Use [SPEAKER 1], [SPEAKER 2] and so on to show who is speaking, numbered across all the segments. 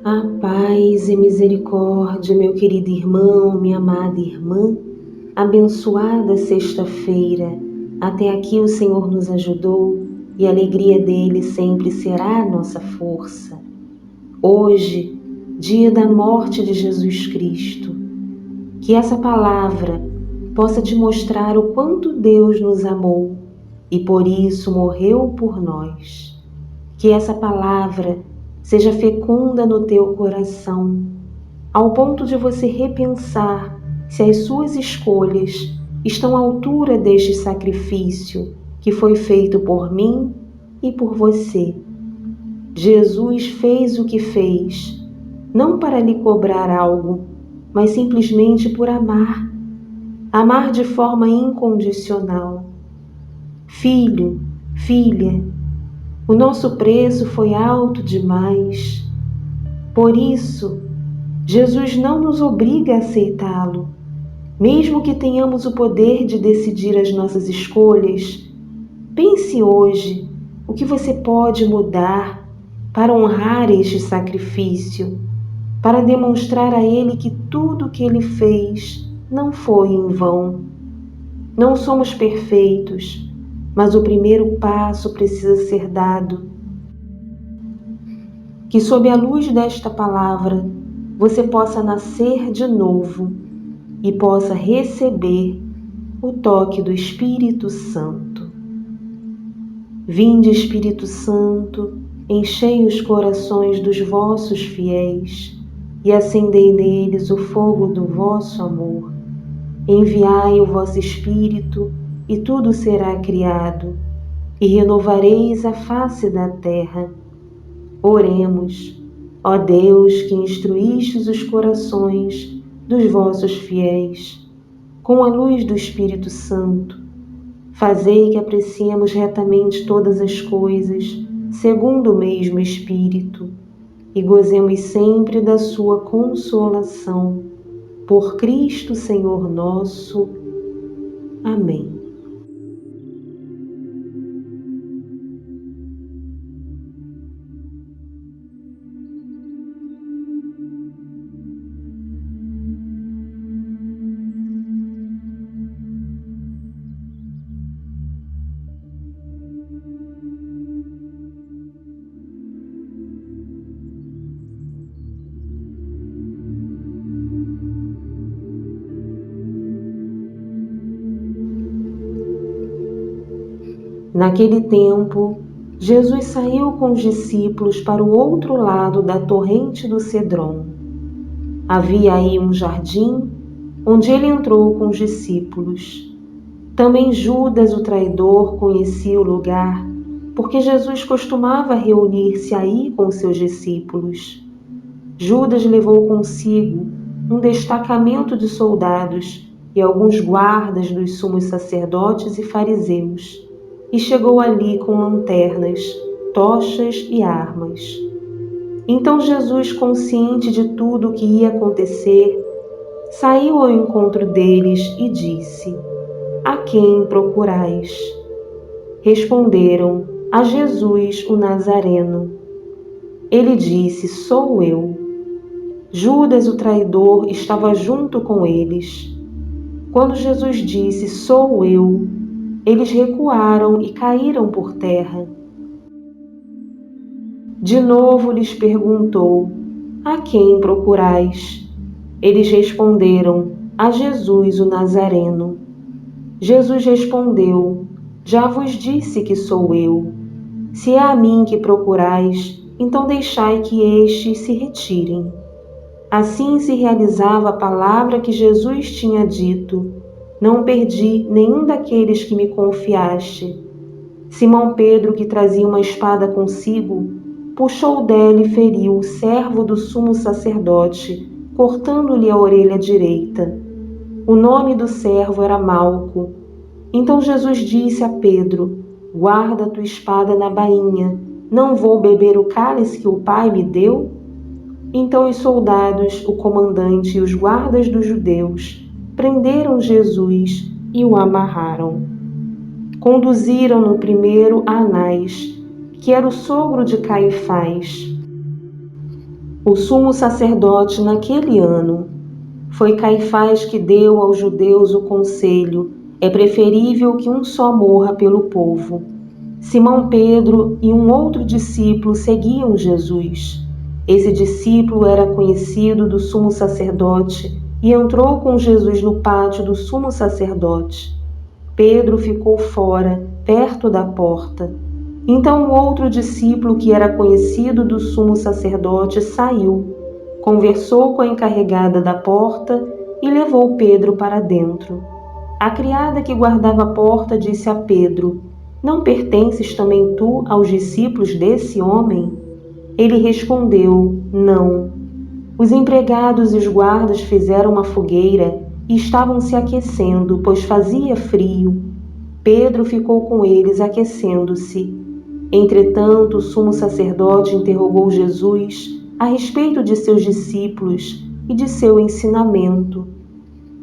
[SPEAKER 1] A paz e misericórdia, meu querido irmão, minha amada irmã, abençoada sexta-feira. Até aqui o Senhor nos ajudou e a alegria dele sempre será a nossa força. Hoje, dia da morte de Jesus Cristo, que essa palavra possa te mostrar o quanto Deus nos amou e por isso morreu por nós. Que essa palavra seja fecunda no teu coração, ao ponto de você repensar se as suas escolhas estão à altura deste sacrifício que foi feito por mim e por você. Jesus fez o que fez, não para lhe cobrar algo, mas simplesmente por amar. Amar de forma incondicional. Filho, filha, o nosso preço foi alto demais. Por isso, Jesus não nos obriga a aceitá-lo. Mesmo que tenhamos o poder de decidir as nossas escolhas, pense hoje o que você pode mudar para honrar este sacrifício, para demonstrar a Ele que tudo o que Ele fez não foi em vão. Não somos perfeitos, mas o primeiro passo precisa ser dado. Que sob a luz desta palavra você possa nascer de novo e possa receber o toque do Espírito Santo. Vinde, Espírito Santo, enchei os corações dos vossos fiéis e acendei neles o fogo do vosso amor. Enviai o vosso Espírito e tudo será criado, e renovareis a face da terra. Oremos, ó Deus, que instruístes os corações dos vossos fiéis, com a luz do Espírito Santo. Fazei que apreciemos retamente todas as coisas, segundo o mesmo Espírito, e gozemos sempre da sua consolação. Por Cristo Senhor nosso. Amém. Naquele tempo, Jesus saiu com os discípulos para o outro lado da torrente do Cedron. Havia aí um jardim, onde ele entrou com os discípulos. Também Judas, o traidor, conhecia o lugar, porque Jesus costumava reunir-se aí com seus discípulos. Judas levou consigo um destacamento de soldados e alguns guardas dos sumos sacerdotes e fariseus, e chegou ali com lanternas, tochas e armas. Então Jesus, consciente de tudo o que ia acontecer, saiu ao encontro deles e disse: A quem procurais? Responderam: A Jesus, o Nazareno. Ele disse: Sou eu. Judas, o traidor, estava junto com eles. Quando Jesus disse: Sou eu, eles recuaram e caíram por terra. De novo lhes perguntou: A quem procurais? Eles responderam: A Jesus, o Nazareno. Jesus respondeu: Já vos disse que sou eu. Se é a mim que procurais, então deixai que estes se retirem. Assim se realizava a palavra que Jesus tinha dito: Não perdi nenhum daqueles que me confiaste. Simão Pedro, que trazia uma espada consigo, puxou dela e feriu o servo do sumo sacerdote, cortando-lhe a orelha direita. O nome do servo era Malco. Então Jesus disse a Pedro: Guarda tua espada na bainha, não vou beber o cálice que o Pai me deu? Então os soldados, o comandante e os guardas dos judeus prenderam Jesus e o amarraram. Conduziram-no primeiro a Anás, que era o sogro de Caifás, o sumo sacerdote naquele ano. Foi Caifás que deu aos judeus o conselho: é preferível que um só morra pelo povo. Simão Pedro e um outro discípulo seguiam Jesus. Esse discípulo era conhecido do sumo sacerdote e entrou com Jesus no pátio do sumo sacerdote. Pedro ficou fora, perto da porta. Então o outro discípulo, que era conhecido do sumo sacerdote, saiu, conversou com a encarregada da porta e levou Pedro para dentro. A criada que guardava a porta disse a Pedro: não pertences também tu aos discípulos desse homem? Ele respondeu: não. Os empregados e os guardas fizeram uma fogueira e estavam se aquecendo, pois fazia frio. Pedro ficou com eles, aquecendo-se. Entretanto, o sumo sacerdote interrogou Jesus a respeito de seus discípulos e de seu ensinamento.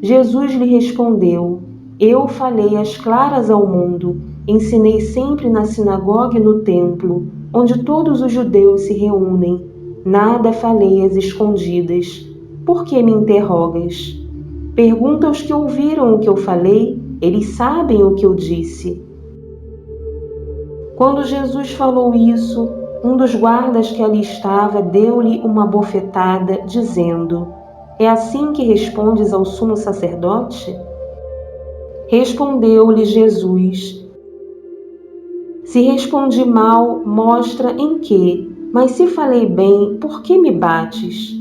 [SPEAKER 1] Jesus lhe respondeu: eu falei às claras ao mundo, ensinei sempre na sinagoga e no templo, onde todos os judeus se reúnem. Nada falei às escondidas. Por que me interrogas? Pergunta aos que ouviram o que eu falei, eles sabem o que eu disse. Quando Jesus falou isso, um dos guardas que ali estava deu-lhe uma bofetada, dizendo: é assim que respondes ao sumo sacerdote? Respondeu-lhe Jesus: se respondi mal, mostra em que, mas se falei bem, por que me bates?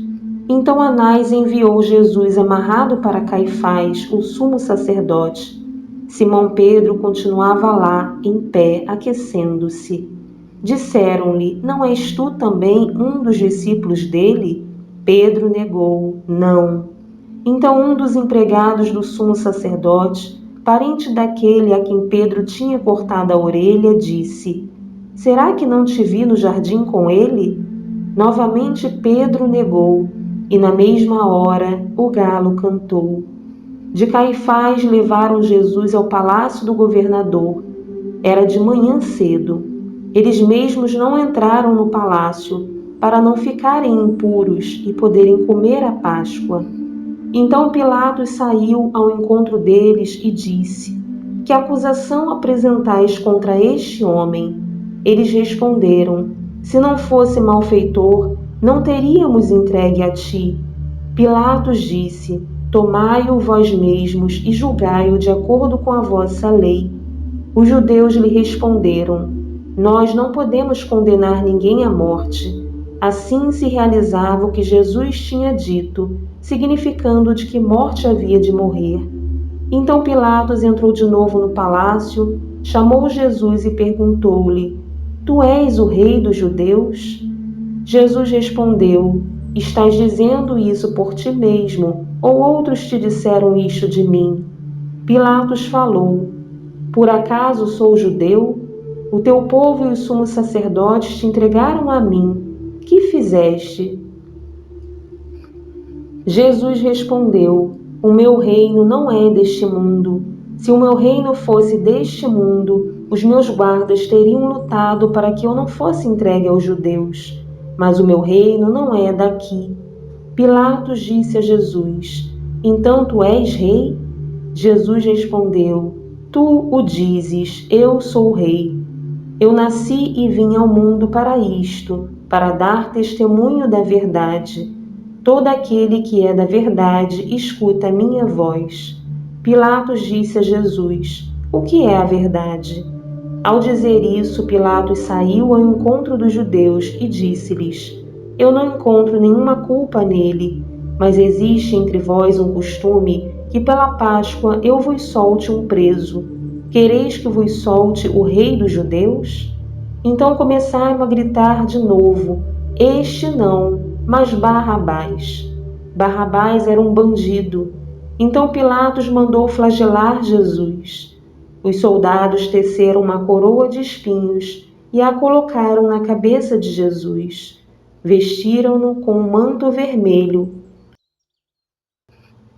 [SPEAKER 1] Então Anás enviou Jesus amarrado para Caifás, o sumo sacerdote. Simão Pedro continuava lá, em pé, aquecendo-se. Disseram-lhe: não és tu também um dos discípulos dele? Pedro negou: não. Então um dos empregados do sumo sacerdote, parente daquele a quem Pedro tinha cortado a orelha, disse: será que não te vi no jardim com ele? Novamente Pedro negou, e na mesma hora o galo cantou. De Caifás levaram Jesus ao palácio do governador. Era de manhã cedo. Eles mesmos não entraram no palácio, para não ficarem impuros e poderem comer a Páscoa. Então Pilatos saiu ao encontro deles e disse: que acusação apresentais contra este homem? Eles responderam: se não fosse malfeitor, não teríamos entregue a ti. Pilatos disse: tomai-o vós mesmos e julgai-o de acordo com a vossa lei. Os judeus lhe responderam: nós não podemos condenar ninguém à morte. Assim se realizava o que Jesus tinha dito, significando de que morte havia de morrer. Então Pilatos entrou de novo no palácio, chamou Jesus e perguntou-lhe: tu és o rei dos judeus? Jesus respondeu: estás dizendo isso por ti mesmo, ou outros te disseram isto de mim? Pilatos falou: por acaso sou judeu? O teu povo e os sumos sacerdotes te entregaram a mim. Que fizeste? Jesus respondeu: o meu reino não é deste mundo. Se o meu reino fosse deste mundo, os meus guardas teriam lutado para que eu não fosse entregue aos judeus. Mas o meu reino não é daqui. Pilatos disse a Jesus: então tu és rei? Jesus respondeu: tu o dizes, eu sou o rei. Eu nasci e vim ao mundo para isto, para dar testemunho da verdade. Todo aquele que é da verdade escuta a minha voz. Pilatos disse a Jesus: o que é a verdade? Ao dizer isso, Pilatos saiu ao encontro dos judeus e disse-lhes: eu não encontro nenhuma culpa nele, mas existe entre vós um costume que pela Páscoa eu vos solte um preso. Quereis que vos solte o rei dos judeus? Então começaram a gritar de novo: este não, mas Barrabás. Barrabás era um bandido. Então Pilatos mandou flagelar Jesus. Os soldados teceram uma coroa de espinhos e a colocaram na cabeça de Jesus. Vestiram-no com um manto vermelho.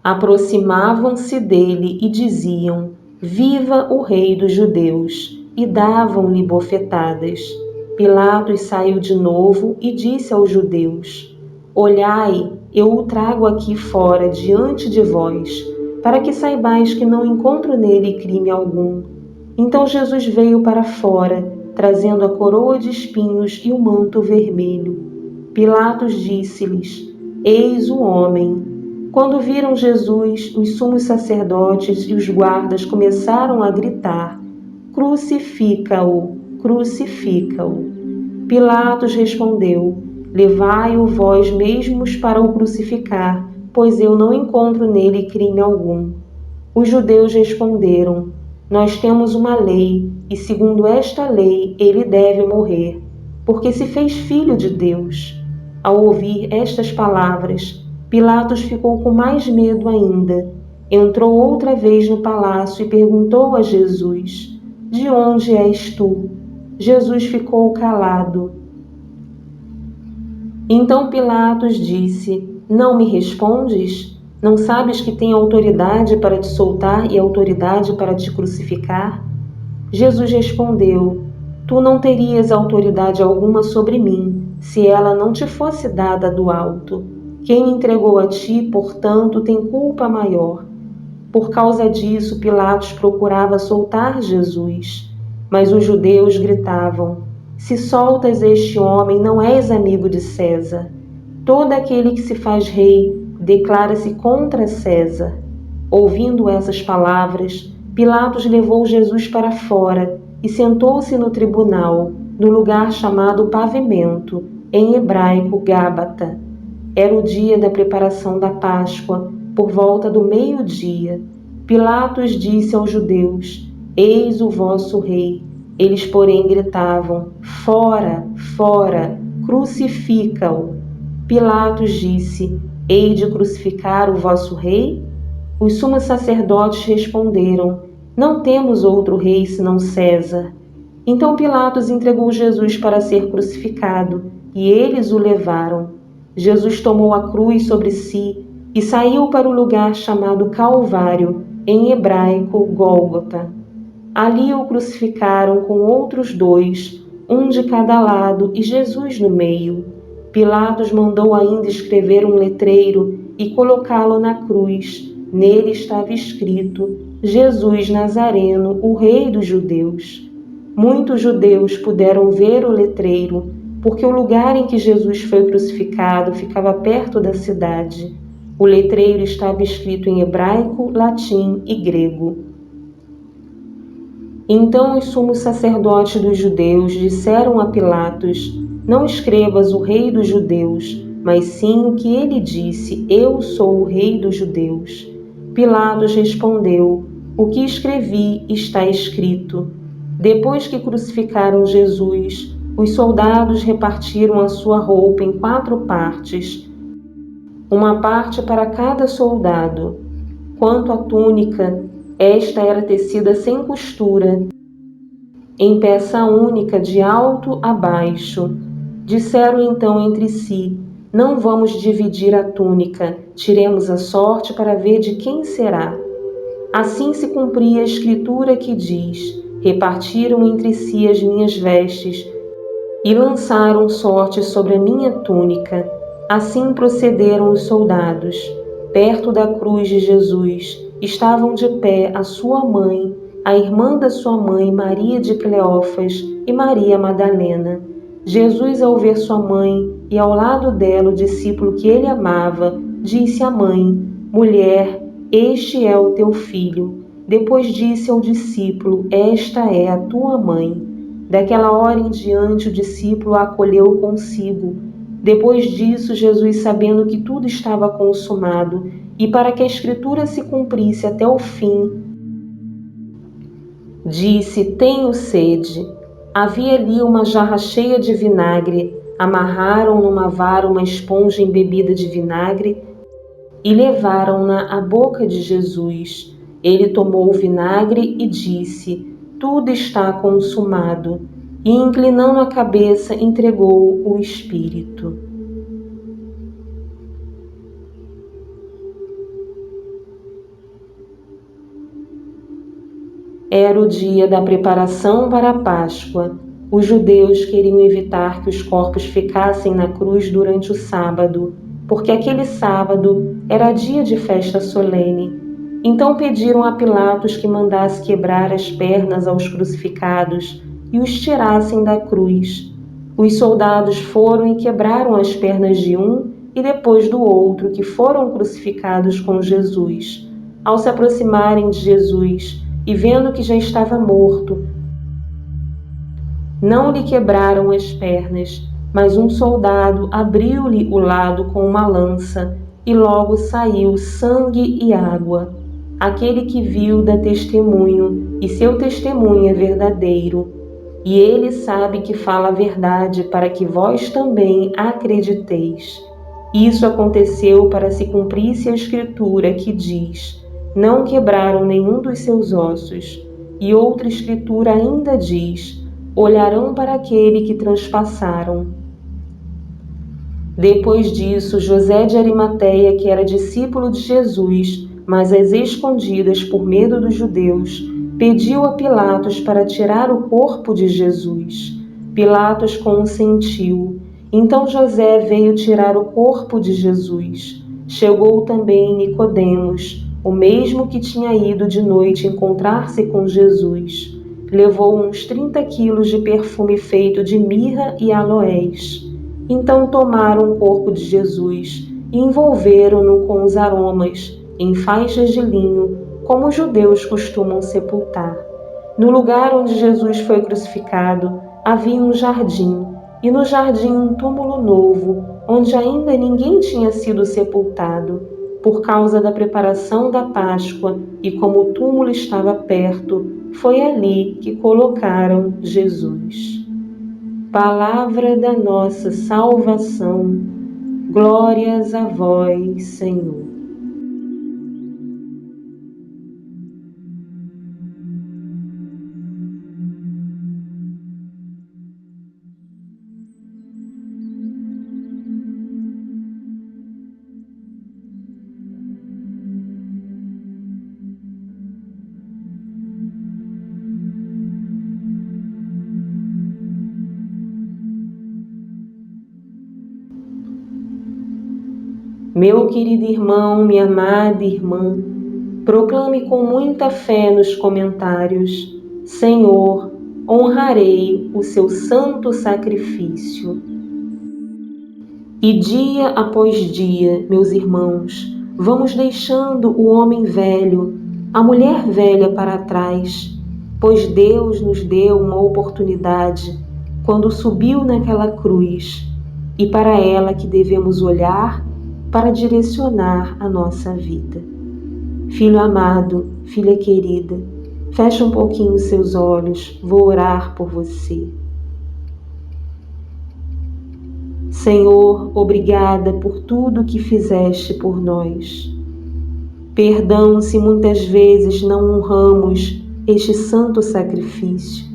[SPEAKER 1] Aproximavam-se dele e diziam: viva o rei dos judeus! E davam-lhe bofetadas. Pilatos saiu de novo e disse aos judeus: Olhai, eu o trago aqui fora diante de vós, para que saibais que não encontro nele crime algum. Então Jesus veio para fora, trazendo a coroa de espinhos e o manto vermelho. Pilatos disse-lhes: Eis o homem. Quando viram Jesus, os sumos sacerdotes e os guardas começaram a gritar: Crucifica-o! Crucifica-o! Pilatos respondeu: Levai-o vós mesmos para o crucificar, pois eu não encontro nele crime algum. Os judeus responderam: Nós temos uma lei, e segundo esta lei ele deve morrer, porque se fez filho de Deus. Ao ouvir estas palavras, Pilatos ficou com mais medo ainda. Entrou outra vez no palácio e perguntou a Jesus: De onde és tu? Jesus ficou calado. Então Pilatos disse: Não me respondes? Não sabes que tenho autoridade para te soltar e autoridade para te crucificar? Jesus respondeu: Tu não terias autoridade alguma sobre mim, se ela não te fosse dada do alto. Quem me entregou a ti, portanto, tem culpa maior. Por causa disso, Pilatos procurava soltar Jesus. Mas os judeus gritavam: Se soltas este homem, não és amigo de César. Todo aquele que se faz rei declara-se contra César. Ouvindo essas palavras, Pilatos levou Jesus para fora e sentou-se no tribunal, no lugar chamado Pavimento, em hebraico Gábata. Era o dia da preparação da Páscoa, por volta do meio-dia. Pilatos disse aos judeus: Eis o vosso rei. Eles, porém, gritavam: Fora, fora, crucifica-o. Pilatos disse: Hei de crucificar o vosso rei? Os sumos sacerdotes responderam: Não temos outro rei senão César. Então Pilatos entregou Jesus para ser crucificado, e eles o levaram. Jesus tomou a cruz sobre si e saiu para o lugar chamado Calvário, em hebraico Gólgota. Ali o crucificaram com outros dois, um de cada lado e Jesus no meio. Pilatos mandou ainda escrever um letreiro e colocá-lo na cruz. Nele estava escrito: Jesus Nazareno, o Rei dos Judeus. Muitos judeus puderam ver o letreiro, porque o lugar em que Jesus foi crucificado ficava perto da cidade. O letreiro estava escrito em hebraico, latim e grego. Então os sumos sacerdotes dos judeus disseram a Pilatos: Não escrevas o Rei dos Judeus, mas sim o que ele disse: Eu sou o Rei dos Judeus. Pilatos respondeu: O que escrevi está escrito. Depois que crucificaram Jesus, os soldados repartiram a sua roupa em 4 partes, uma parte para cada soldado. Quanto à túnica, esta era tecida sem costura, em peça única de alto a baixo. Disseram então entre si: Não vamos dividir a túnica, tiremos a sorte para ver de quem será. Assim se cumpria a escritura que diz: Repartiram entre si as minhas vestes e lançaram sorte sobre a minha túnica. Assim procederam os soldados. Perto da cruz de Jesus estavam de pé a sua mãe, a irmã da sua mãe, Maria de Cleófas, e Maria Madalena. Jesus, ao ver sua mãe e ao lado dela o discípulo que ele amava, disse à mãe: Mulher, este é o teu filho. Depois disse ao discípulo: Esta é a tua mãe. Daquela hora em diante o discípulo a acolheu consigo. Depois disso, Jesus, sabendo que tudo estava consumado, e para que a Escritura se cumprisse até o fim, disse: Tenho sede. Havia ali uma jarra cheia de vinagre. Amarraram numa vara uma esponja embebida de vinagre e levaram-na à boca de Jesus. Ele tomou o vinagre e disse: Tudo está consumado. E, inclinando a cabeça, entregou o Espírito. Era o dia da preparação para a Páscoa. Os judeus queriam evitar que os corpos ficassem na cruz durante o sábado. porque aquele sábado era dia de festa solene. Então pediram a Pilatos que mandasse quebrar as pernas aos crucificados e os tirassem da cruz. Os soldados foram e quebraram as pernas de um e depois do outro, que foram crucificados com Jesus. Ao se aproximarem de Jesus e vendo que já estava morto, não lhe quebraram as pernas, mas um soldado abriu-lhe o lado com uma lança, e logo saiu sangue e água. Aquele que viu dá testemunho, e seu testemunho é verdadeiro. E ele sabe que fala a verdade, para que vós também acrediteis. Isso aconteceu para se cumprisse a Escritura que diz: não quebraram nenhum dos seus ossos. E outra Escritura ainda diz: olharão para aquele que transpassaram. Depois disso, José de Arimateia, que era discípulo de Jesus, mas às escondidas por medo dos judeus, pediu a Pilatos para tirar o corpo de Jesus. Pilatos consentiu. Então José veio tirar o corpo de Jesus. Chegou também Nicodemos, o mesmo que tinha ido de noite encontrar-se com Jesus. Levou uns 30 quilos de perfume feito de mirra e aloés. Então tomaram o corpo de Jesus e envolveram-no com os aromas, em faixas de linho, como os judeus costumam sepultar. No lugar onde Jesus foi crucificado havia um jardim, e no jardim um túmulo novo, onde ainda ninguém tinha sido sepultado. Por causa da preparação da Páscoa e como o túmulo estava perto, foi ali que colocaram Jesus. Palavra da nossa salvação, glórias a vós, Senhor. Meu querido irmão, minha amada irmã, proclame com muita fé nos comentários: Senhor, honrarei o seu santo sacrifício. E dia após dia, meus irmãos, vamos deixando o homem velho, a mulher velha para trás, pois Deus nos deu uma oportunidade quando subiu naquela cruz, e para ela que devemos olhar para direcionar a nossa vida. Filho amado, filha querida, feche um pouquinho os seus olhos, vou orar por você. Senhor, obrigada por tudo que fizeste por nós. Perdão se muitas vezes não honramos este santo sacrifício.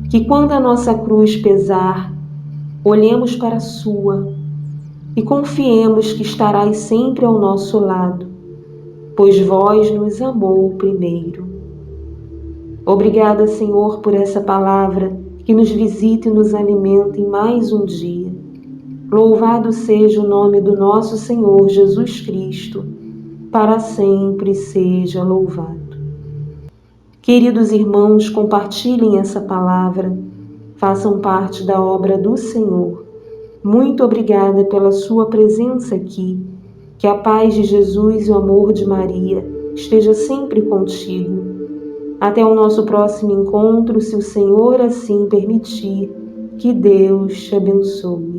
[SPEAKER 1] Que quando a nossa cruz pesar, olhemos para a sua e confiemos que estarás sempre ao nosso lado, pois vós nos amou primeiro. Obrigada, Senhor, por essa palavra que nos visita e nos alimenta em mais um dia. Louvado seja o nome do nosso Senhor Jesus Cristo, para sempre seja louvado. Queridos irmãos, compartilhem essa palavra, façam parte da obra do Senhor. Muito obrigada pela sua presença aqui. Que a paz de Jesus e o amor de Maria esteja sempre contigo. Até o nosso próximo encontro, se o Senhor assim permitir. Que Deus te abençoe.